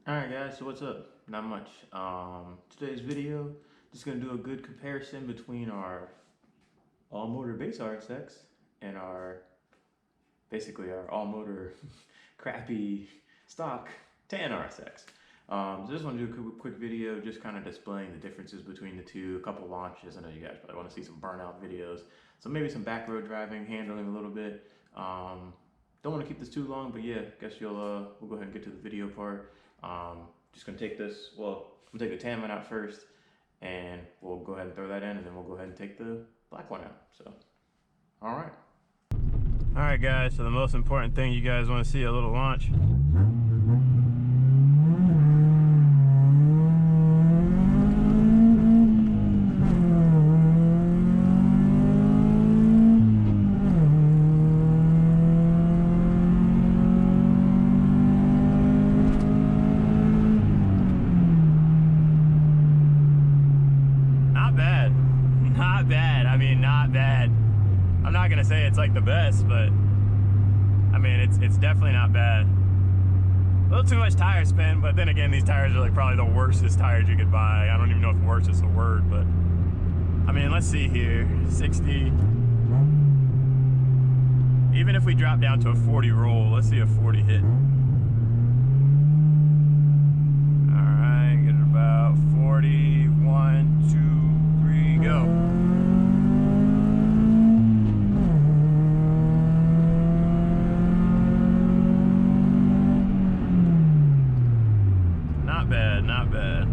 Alright guys, so what's up? Not much. Today's video, just gonna do a good comparison between our all-motor base RSX and basically our all-motor crappy stock tan RSX. So just want to do a quick video just kind of displaying the differences between the two, a couple launches. I know you guys probably want to see some burnout videos, so maybe some back road driving, handling a little bit. Don't want to keep this too long, but yeah, I guess we'll go ahead and get to the video part. Just gonna take this, well, I'm gonna take the tan one out first, and we'll go ahead and throw that in, and then we'll go ahead and take the black one out. So, all right guys, so the most important thing, you guys want to see a little launch. I'm not gonna say it's like the best, but I mean it's definitely not bad. A little too much tire spin, but then again, these tires are like probably the worstest tires you could buy. I don't even know if worst is a word, but I mean, let's see here, 60. Even if we drop down to a 40 roll, let's see a 40 hit. All right, get it about 40. 1, 2, 3, go. Not bad.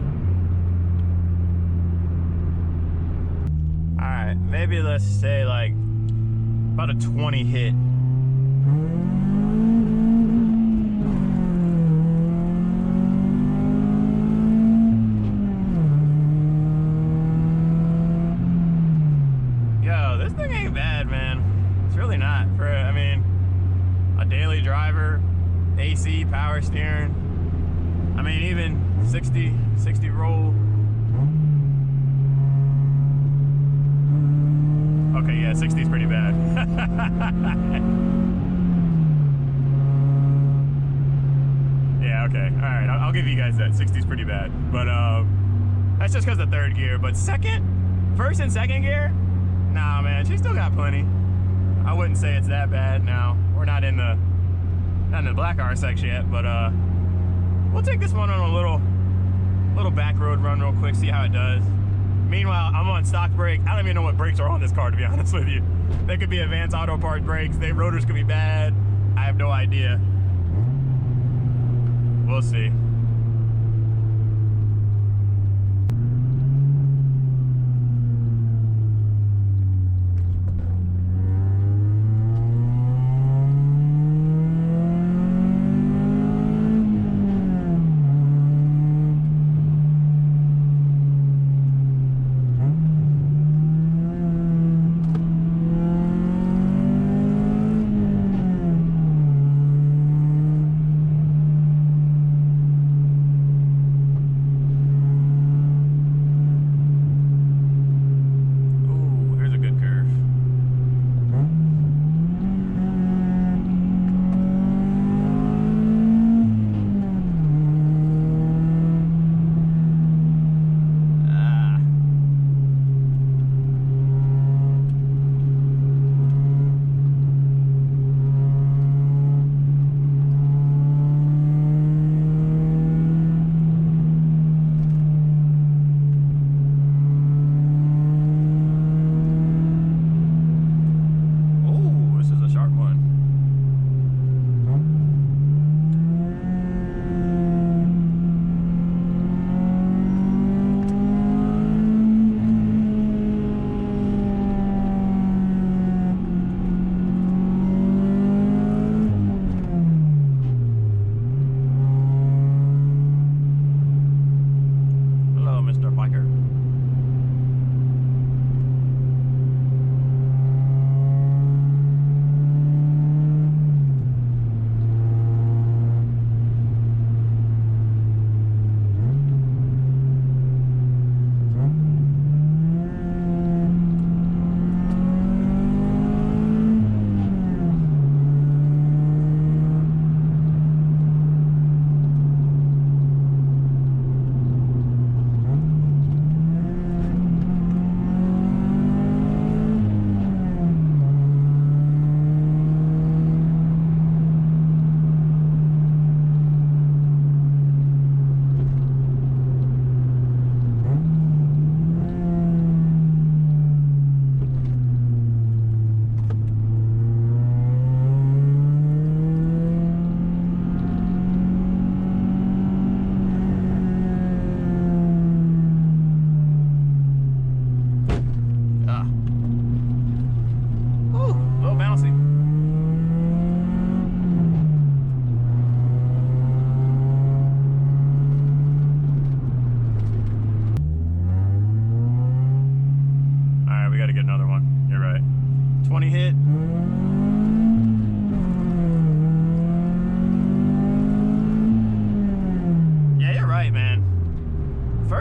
All right, maybe let's say like about a 20 hit. Yo, this thing ain't bad, man. It's really not. For, I mean, a daily driver, AC, power steering. I mean, even 60 roll. Okay, yeah, 60 is pretty bad. Yeah, okay, all right, I'll give you guys that. 60 is pretty bad, but that's just because of third gear. But first and second gear, nah, man, she still got plenty. I wouldn't say it's that bad. Now we're not in the black RSX yet, but we'll take this one on a little back road run real quick, see how it does. Meanwhile, I'm on stock brake. I don't even know what brakes are on this car, to be honest with you. They could be Advanced Auto Parts brakes. Their rotors could be bad. I have no idea. We'll see.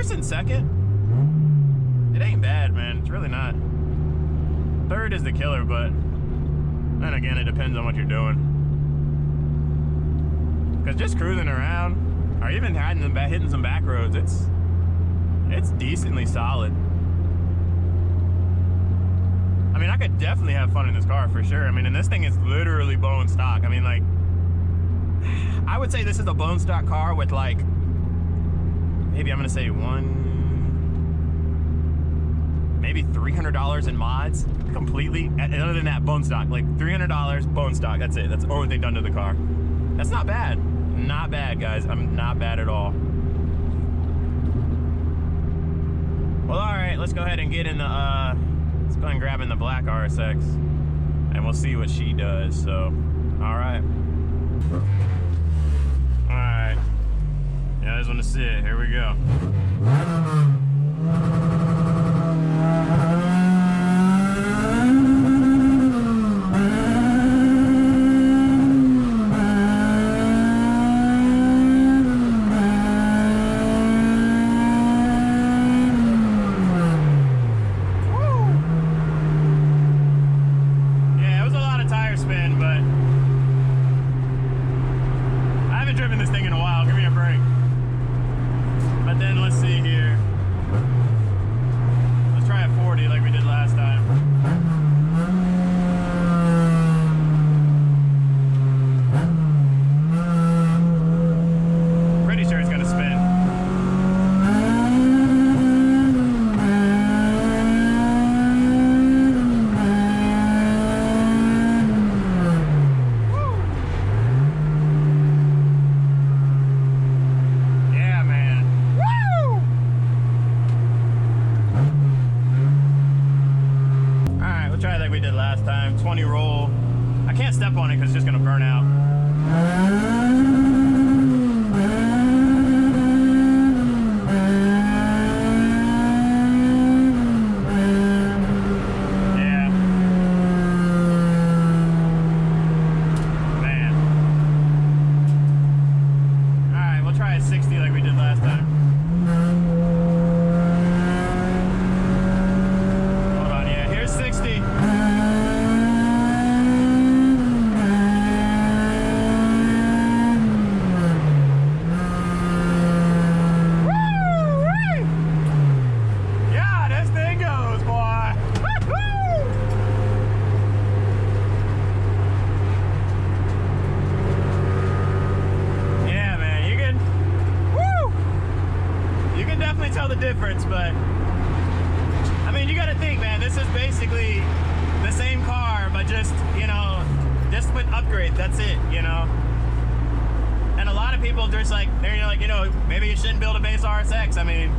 First and second, it ain't bad, man. It's really not. Third is the killer, but then again, it depends on what you're doing. Because just cruising around, or even hitting some back roads, it's decently solid. I mean, I could definitely have fun in this car for sure. I mean, and this thing is literally bone stock. I mean, like, I would say this is a bone stock car with like, maybe I'm gonna say maybe $300 in mods completely. Other than that, bone stock, like $300 bone stock. That's it. That's the only thing done to the car. That's not bad. Not bad, guys. I'm not bad at all. Well, all right. Let's go ahead and get in the. Let's go ahead and grab in the black RSX, and we'll see what she does. So, all right. All right. Yeah, I just want to see it. Here we go. Step on it because it's just gonna burn out. Yeah. Man. Alright, we'll try a 60 like we did last time. Hold on, yeah, here's 60. Tell the difference, but I mean, you gotta think, man, this is basically the same car, but just, you know, just with upgrade. That's it, you know. And a lot of people just like, they're like, you know, maybe you shouldn't build a base RSX. I mean,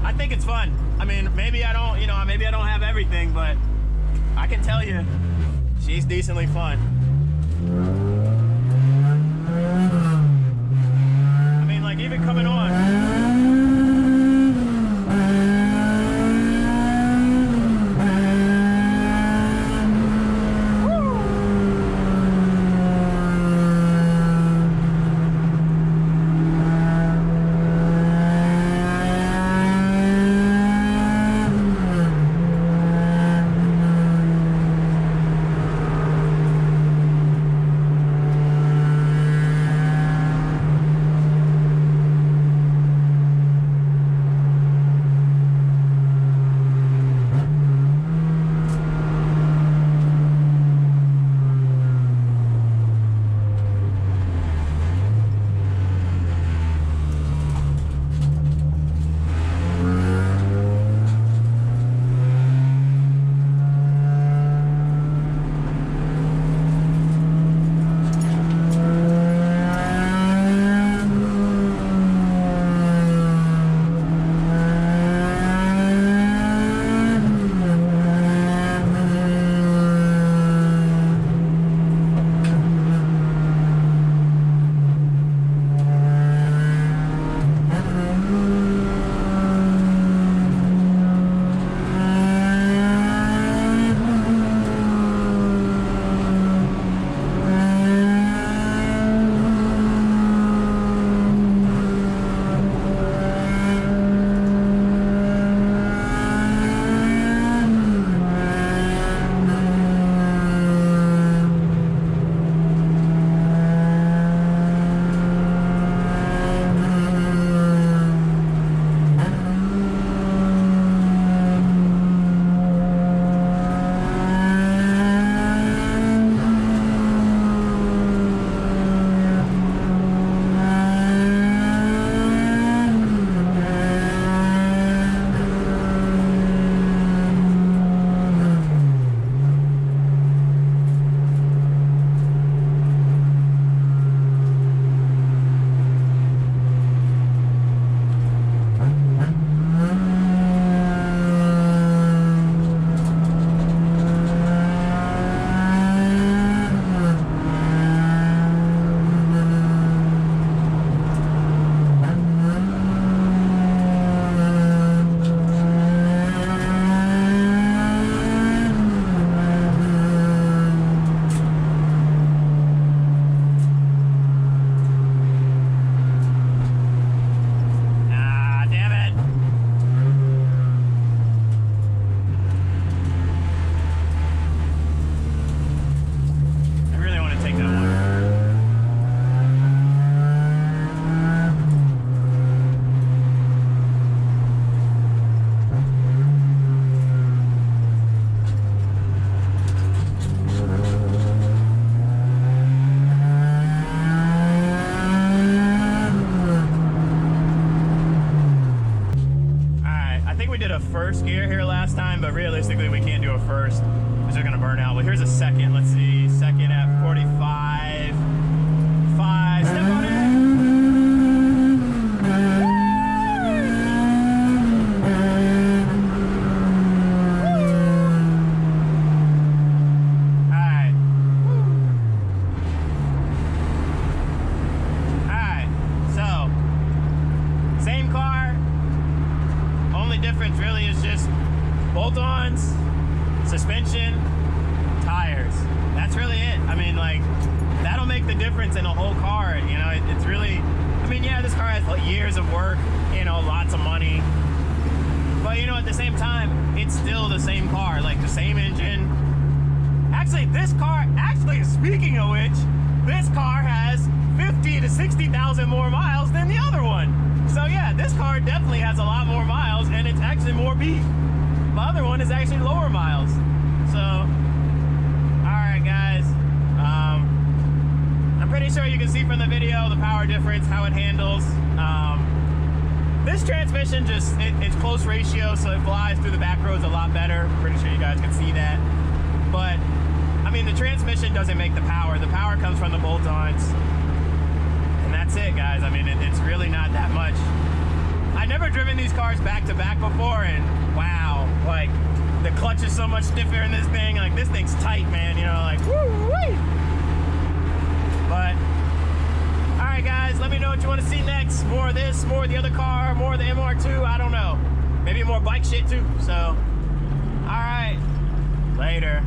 I think it's fun. I mean, maybe I don't, you know, maybe I don't have everything, but I can tell you, she's decently fun. I mean, like, even coming on. a first gear here last time, but realistically we can't do a first because they're gonna burn out. Well, here's a second. Let's see, second at 45. 5. Step on it. Bolt-ons, suspension, tires. That's really it. I mean, like, that'll make the difference in a whole car. You know, it's really, I mean, yeah, this car has like years of work, you know, lots of money. But, you know, at the same time, it's still the same car, like the same engine. Actually, this car, speaking of which, this car has 50 to 60,000 more miles than the other one. So yeah, this car definitely has a lot more miles, and it's actually more beef. The other one is actually lower miles. So, alright guys, I'm pretty sure you can see from the video the power difference, how it handles. This transmission just, it's close ratio, so it flies through the back roads a lot better. Pretty sure you guys can see that. But, I mean, the transmission doesn't make the power. The power comes from the bolt-ons. And that's it, guys. I mean, it's really not that much. I've never driven these cars back to back before, and wow, like the clutch is so much stiffer in this thing. Like this thing's tight, man. You know, like woo-wee. But all right, guys, let me know what you want to see next. More of this, more of the other car, more of the MR2. I don't know. Maybe more bike shit too. So, all right, later.